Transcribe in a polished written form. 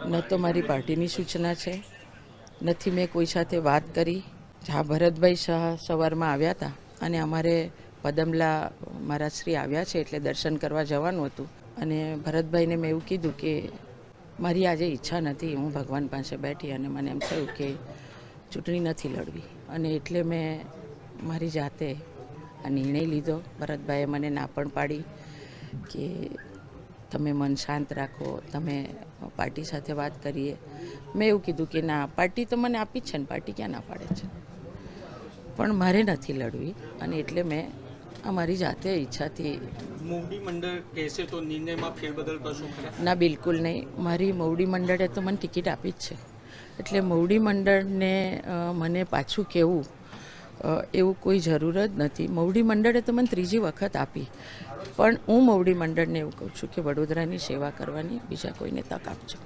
ન તો મારી પાર્ટીની સૂચના છે, નથી મેં કોઈ સાથે વાત કરી. હા, ભરતભાઈ શાહ સવારમાં આવ્યા હતા અને અમારે પદમલા મારા શ્રી આવ્યા છે એટલે દર્શન કરવા જવાનું હતું. અને ભરતભાઈને મેં એવું કીધું કે મારી આજે ઈચ્છા નથી, હું ભગવાન પાસે બેઠી અને મને એમ થયું કે ચૂંટણી નથી લડવી અને એટલે મેં મારી જાતે આ નિર્ણય લીધો. ભરતભાઈએ મને ના પણ પાડી કે તમે મન શાંત રાખો, તમે પાર્ટી સાથે વાત કરીએ. મેં એવું કીધું કે ના, પાર્ટી તો મને આપી જ છે ને, પાર્ટી ક્યાં ના પાડે છે, પણ મારે નથી લડવી અને એટલે મેં અમારી જાતે ઈચ્છાથી. મોવડી મંડળ કહેશે તો નિર્ણયમાં ફેરબદલ કરશો ખરા? ના, બિલકુલ નહીં. મારી મોવડી મંડળે તો મને ટિકિટ આપી જ છે, એટલે મોવડી મંડળને મને પાછું કહેવું એવું કોઈ જરૂર જ નથી. મોવડી મંડળે તો મને ત્રીજી વખત આપી, પણ હું મોવડી મંડળને એવું કહું છું કે વડોદરાની સેવા કરવાની બીજા કોઈને તક આપજો.